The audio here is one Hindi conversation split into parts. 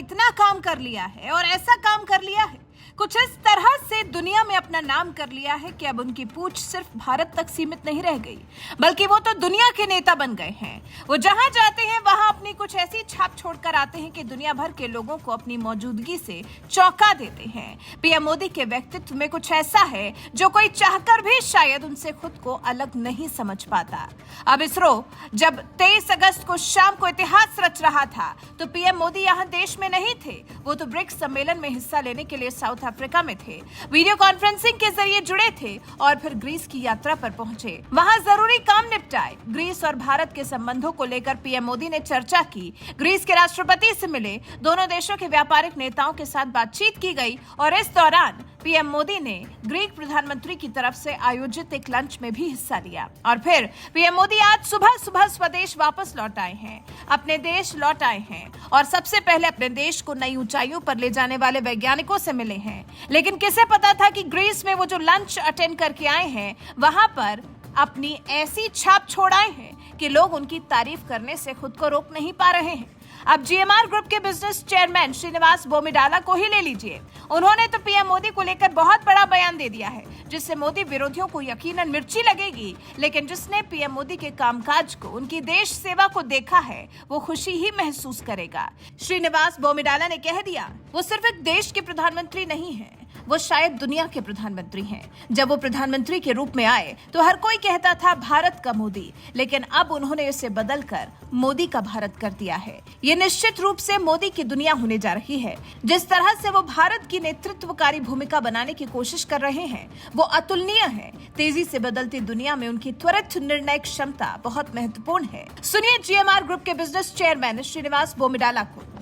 इतना काम कर लिया है और ऐसा काम कर लिया है, कुछ इस तरह से दुनिया में अपना नाम कर लिया है कि अब उनकी पूछ सिर्फ भारत तक सीमित नहीं रह गई, बल्कि वो तो दुनिया के नेता बन गए हैं। वो जहां जाते हैं वहां अपनी कुछ ऐसी छाप छोड़कर आते हैं कि दुनिया भर के लोगों को अपनी मौजूदगी से चौंका देते हैं। पीएम मोदी के व्यक्तित्व में कुछ ऐसा है जो कोई चाहकर भी शायद उनसे खुद को अलग नहीं समझ पाता। अब इसरो जब 23 अगस्त को शाम को इतिहास रच रहा था तो पीएम मोदी यहाँ देश में नहीं थे, वो तो ब्रिक्स सम्मेलन में हिस्सा लेने के लिए साउथ अफ्रीका में थे। वीडियो कॉन्फ्रेंसिंग के जरिए जुड़े थे और फिर ग्रीस की यात्रा पर पहुंचे। वहां जरूरी काम निपटाए। ग्रीस और भारत के संबंधों को लेकर पीएम मोदी ने चर्चा की। ग्रीस के राष्ट्रपति से मिले, दोनों देशों के व्यापारिक नेताओं के साथ बातचीत की गई और इस दौरान पीएम मोदी ने ग्रीक प्रधानमंत्री की तरफ से आयोजित एक लंच में भी हिस्सा लिया। और फिर पीएम मोदी आज सुबह सुबह स्वदेश वापस लौट आए हैं, अपने देश लौट आए हैं और सबसे पहले अपने देश को नई ऊंचाइयों पर ले जाने वाले वैज्ञानिकों से मिले हैं। लेकिन किसे पता था कि ग्रीस में वो जो लंच अटेंड करके आए हैं वहां पर अपनी ऐसी छाप छोड़ आए हैं कि लोग उनकी तारीफ करने से खुद को रोक नहीं पा रहे हैं। अब जीएमआर ग्रुप के बिजनेस चेयरमैन श्रीनिवास बोमिडाला को ही ले लीजिए। उन्होंने तो पीएम मोदी को लेकर बहुत बड़ा बयान दे दिया है, जिससे मोदी विरोधियों को यकीनन मिर्ची लगेगी, लेकिन जिसने पीएम मोदी के कामकाज को, उनकी देश सेवा को देखा है, वो खुशी ही महसूस करेगा। श्रीनिवास बोमिडाला ने कह दिया, वो सिर्फ एक देश के प्रधानमंत्री नहीं है, वो शायद दुनिया के प्रधानमंत्री हैं। जब वो प्रधानमंत्री के रूप में आए तो हर कोई कहता था भारत का मोदी, लेकिन अब उन्होंने इसे बदलकर मोदी का भारत कर दिया है। ये निश्चित रूप से मोदी की दुनिया होने जा रही है। जिस तरह से वो भारत की नेतृत्वकारी भूमिका बनाने की कोशिश कर रहे हैं वो अतुलनीय है। तेजी से बदलती दुनिया में उनकी त्वरित निर्णय क्षमता बहुत महत्वपूर्ण है। सुनिए जीएमआर ग्रुप के बिजनेस चेयरमैन श्रीनिवास बोमिडाला को।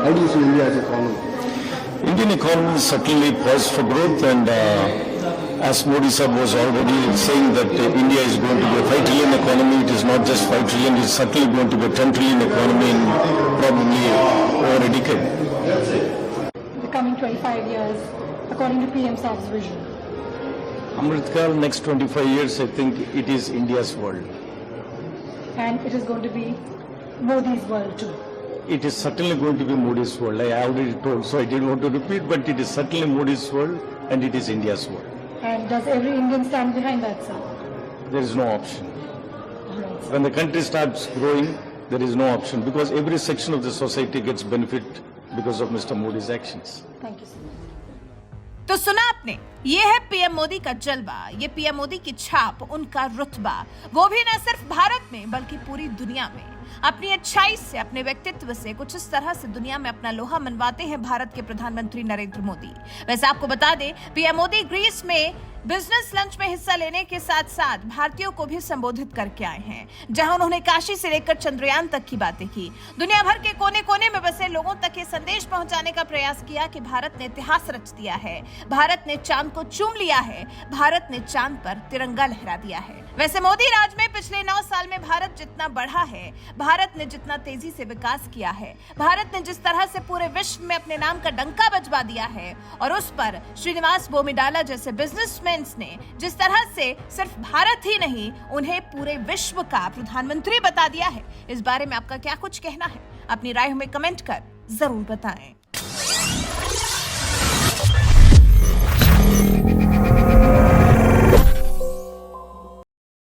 How do you see India as economy? Indian economy is certainly poised for growth, and as Modi sir was already saying that India is going to be a 5 trillion economy. It is not just 5 trillion; it is certainly going to be a 10 trillion economy in probably over a decade. The coming 25 years, according to PM Saab's vision. Amritkal, next 25 years, I think it is India's world. And it is going to be Modi's world too. It is certainly going to be Modi's world. I already told, so I didn't want to repeat, but it is certainly Modi's world and it is India's world. And does every Indian stand behind that, sir? There is no option. All right, sir. When the country starts growing, there is no option because every section of the society gets benefit because of Mr. Modi's actions. Thank you, sir. तो सुना आपने, ये है पीएम मोदी का जलवा, ये पीएम मोदी की छाप, उनका रुतबा, वो भी न सिर्फ भारत में बल्कि पूरी दुनिया में। अपनी अच्छाई से, अपने व्यक्तित्व से कुछ इस तरह से दुनिया में अपना लोहा मनवाते हैं भारत के प्रधानमंत्री नरेंद्र मोदी। वैसे आपको बता दें, पीएम मोदी ग्रीस में बिजनेस लंच में हिस्सा लेने के साथ साथ भारतीयों को भी संबोधित करके आए हैं, जहां उन्होंने काशी से लेकर चंद्रयान तक की बातें की। दुनिया भर के कोने कोने में बसे लोगों तक ये संदेश पहुंचाने का प्रयास किया कि भारत ने इतिहास रच दिया है, भारत ने चांद को चूम लिया है, भारत ने चांद पर तिरंगा लहरा दिया है। वैसे मोदी राज में पिछले 9 साल में भारत जितना बढ़ा है, भारत ने जितना तेजी से विकास किया है, भारत ने जिस तरह से पूरे विश्व में अपने नाम का डंका बजवा दिया है, और उस पर श्रीनिवास बोमिडाला जैसे बिजनेसमैन ने जिस तरह से सिर्फ भारत ही नहीं, उन्हें पूरे विश्व का प्रधानमंत्री बता दिया है। इस बारे में आपका क्या कुछ कहना है? अपनी राय हमें कमेंट कर जरूर बताएं।